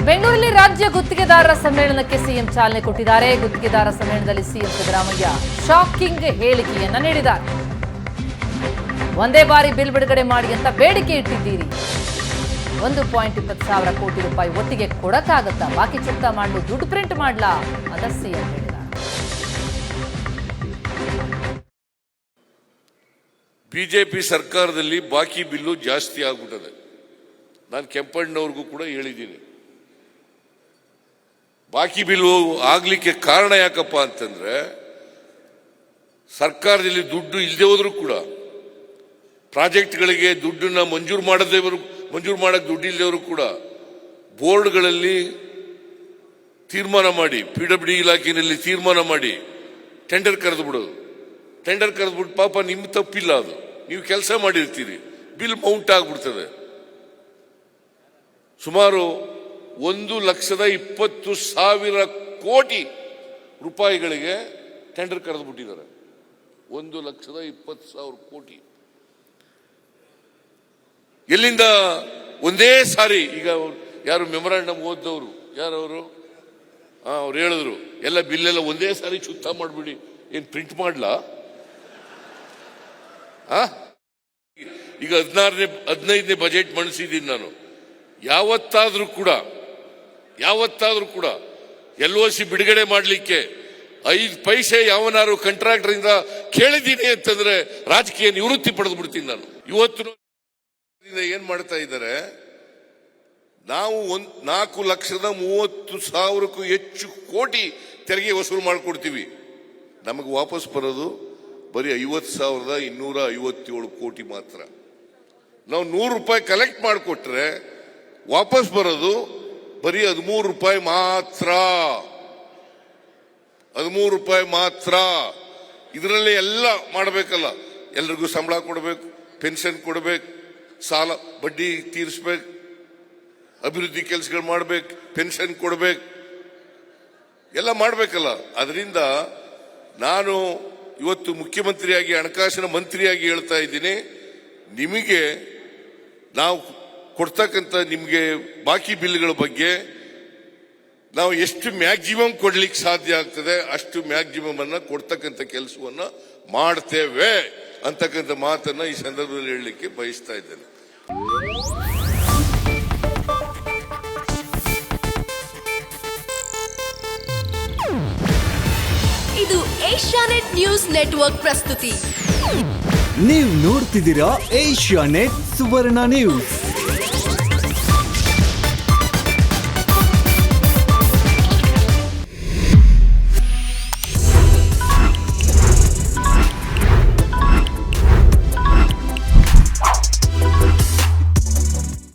ಬೆಂಗಳೂರಲ್ಲಿ ರಾಜ್ಯ ಗುತ್ತಿಗೆದಾರರ ಸಮ್ಮೇಳನಕ್ಕೆ ಸಿಎಂ ಚಾಲನೆ ಕೊಟ್ಟಿದ್ದಾರೆ. ಗುತ್ತಿಗೆದಾರರ ಸಮ್ಮೇಳನದಲ್ಲಿ ಸಿಎಂ ಸಿದ್ದರಾಮಯ್ಯ ಶಾಕಿಂಗ್ ಹೇಳಿಕೆಯನ್ನ ನೀಡಿದ್ದಾರೆ. ಒಂದೇ ಬಾರಿ ಬಿಲ್ ಬಿಡುಗಡೆ ಮಾಡಿ ಅಂತ ಬೇಡಿಕೆ ಇಟ್ಟಿದ್ದೀರಿ. 1.20 ಕೋಟಿ ರೂಪಾಯಿ ಒಟ್ಟಿಗೆ ಕೊಡಕ್ಕಾಗತ್ತಾ? ಬಾಕಿ ಚುಕ್ತಾ ಮಾಡಲು ದುಡ್ಡು ಪ್ರಿಂಟ್ ಮಾಡ್ಲಾ ಅಂತ ಸಿಎಂ ಹೇಳಿದ್ದಾರೆ. ಬಿಜೆಪಿ ಸರ್ಕಾರದಲ್ಲಿ ಬಾಕಿ ಬಿಲ್ಲು ಜಾಸ್ತಿ ಆಗ್ಬಿಟ್ಟದೆ. ನಾನು ಕೆಂಪಣ್ಣವ್ರಿಗೂ ಕೂಡ ಹೇಳಿದ್ದೀನಿ, ಬಾಕಿ ಬಿಲ್ಲು ಆಗ್ಲಿಕ್ಕೆ ಕಾರಣ ಯಾಕಪ್ಪ ಅಂತಂದ್ರೆ, ಸರ್ಕಾರದಲ್ಲಿ ದುಡ್ಡು ಇಲ್ಲದೆ ಹೋದ್ರೂ ಕೂಡ ಪ್ರಾಜೆಕ್ಟ್ಗಳಿಗೆ ದುಡ್ಡನ್ನ ಮಂಜೂರು ಮಾಡಕ್ಕೆ ದುಡ್ಡು ಇಲ್ಲದವರು ಕೂಡ ಬೋರ್ಡ್ಗಳಲ್ಲಿ ತೀರ್ಮಾನ ಮಾಡಿ, PWD ಇಲಾಖೆಯಲ್ಲಿ ತೀರ್ಮಾನ ಮಾಡಿ ಟೆಂಡರ್ ಕರೆದು ಬಿಡೋದು. ಟೆಂಡರ್ ಕರೆದ್ಬಿಟ್ಟು ಪಾಪ ನಿಮ್ಮ ತಪ್ಪಿಲ್ಲ, ಅದು ನೀವು ಕೆಲಸ ಮಾಡಿರ್ತೀರಿ, ಬಿಲ್ ಮೌಂಟ್ ಆಗ್ಬಿಡ್ತದೆ. ಸುಮಾರು 1,20,000 ಕೋಟಿ ರೂಪಾಯಿಗಳಿಗೆ ಟೆಂಡರ್ ಕರೆದು ಬಿಟ್ಟಿದ್ದಾರೆ. 1,20,000 ಕೋಟಿ ಎಲ್ಲಿಂದ ಒಂದೇ ಸಾರಿ. ಈಗ ಯಾರು ಮೆಮೊರಾಂಡಮ್ ಓದ್ದವರು ಯಾರವರು, ಅವ್ರು ಹೇಳಿದ್ರು ಎಲ್ಲ ಬಿಲ್ಲೆಲ್ಲ ಒಂದೇ ಸಾರಿ ಚುತ್ತಾ ಮಾಡ್ಬಿಡಿ, ಏನ್ ಪ್ರಿಂಟ್ ಮಾಡ್ಲಾ? ಈಗ 15ನೇ ಬಜೆಟ್ ಮಂಡಿಸಿದ್ದೀನಿ ನಾನು. ಯಾವತ್ತಾದ್ರೂ ಕೂಡ LOC ಬಿಡುಗಡೆ ಮಾಡಲಿಕ್ಕೆ 5 ಪೈಸೆ ಯಾವನಾರು ಕಾಂಟ್ರಾಕ್ಟರ್ ಇಂದ ಕೇಳಿದ್ದೀನಿ ಅಂತಂದ್ರೆ ರಾಜಕೀಯ ನಿವೃತ್ತಿ ಪಡೆದು ಬಿಡ್ತೀನಿ ನಾನು. ಇವತ್ತು ಏನ್ ಮಾಡ್ತಾ ಇದ್ದಾರೆ, ನಾವು 4,30,000ಕ್ಕೂ ಹೆಚ್ಚು ಕೋಟಿ ತೆರಿಗೆ ವಸೂಲು ಮಾಡಿಕೊಡ್ತೀವಿ. ನಮಗೆ ವಾಪಸ್ ಬರೋದು ಬರೀ 50,257 ಕೋಟಿ ಮಾತ್ರ. ನಾವು 100 ರೂಪಾಯಿ ಕಲೆಕ್ಟ್ ಮಾಡಿಕೊಟ್ರೆ ವಾಪಸ್ ಬರೋದು ಬರೀ 13 ರೂಪಾಯಿ ಮಾತ್ರ. 13 ರೂಪಾಯಿ ಮಾತ್ರ. ಇದರಲ್ಲಿ ಎಲ್ಲ ಮಾಡಬೇಕಲ್ಲ, ಎಲ್ರಿಗೂ ಸಂಬಳ ಕೊಡಬೇಕು, ಪೆನ್ಷನ್ ಕೊಡಬೇಕು, ಸಾಲ ಬಡ್ಡಿ ತೀರಿಸ್ಬೇಕು, ಅಭಿವೃದ್ಧಿ ಕೆಲಸಗಳು ಮಾಡಬೇಕು, ಪೆನ್ಷನ್ ಕೊಡಬೇಕು, ಎಲ್ಲ ಮಾಡಬೇಕಲ್ಲ. ಅದರಿಂದ ನಾನು ಇವತ್ತು ಮುಖ್ಯಮಂತ್ರಿಯಾಗಿ, ಹಣಕಾಸಿನ ಮಂತ್ರಿಯಾಗಿ ಹೇಳ್ತಾ ಇದ್ದೀನಿ, ನಿಮಗೆ ನಾವು ಕೊಡ್ತಕ್ಕಂಥ ನಿಮಗೆ ಬಾಕಿ ಬಿಲ್ಗಳ ಬಗ್ಗೆ ನಾವು ಎಷ್ಟು ಮ್ಯಾಕ್ಸಿಮಮ್ ಕೊಡ್ಲಿಕ್ಕೆ ಸಾಧ್ಯ ಆಗ್ತದೆ ಅಷ್ಟು ಮ್ಯಾಕ್ಸಿಮಮ್ ಅನ್ನ ಕೊಡ್ತಕ್ಕಂಥ ಕೆಲಸವನ್ನ ಮಾಡ್ತೇವೆ ಅಂತಕ್ಕಂಥ ಮಾತನ್ನ ಈ ಸಂದರ್ಭದಲ್ಲಿ ಹೇಳಲಿಕ್ಕೆ ಬಯಸ್ತಾ ಇದ್ದೇನೆ. ಇದು ಏಷ್ಯಾನೆಟ್ ನ್ಯೂಸ್ ನೆಟ್ವರ್ಕ್ ಪ್ರಸ್ತುತಿ. ನೀವು ನೋಡ್ತಿದ್ದೀರಾ ಏಷ್ಯಾನೆಟ್ ಸುವರ್ಣ ನ್ಯೂಸ್.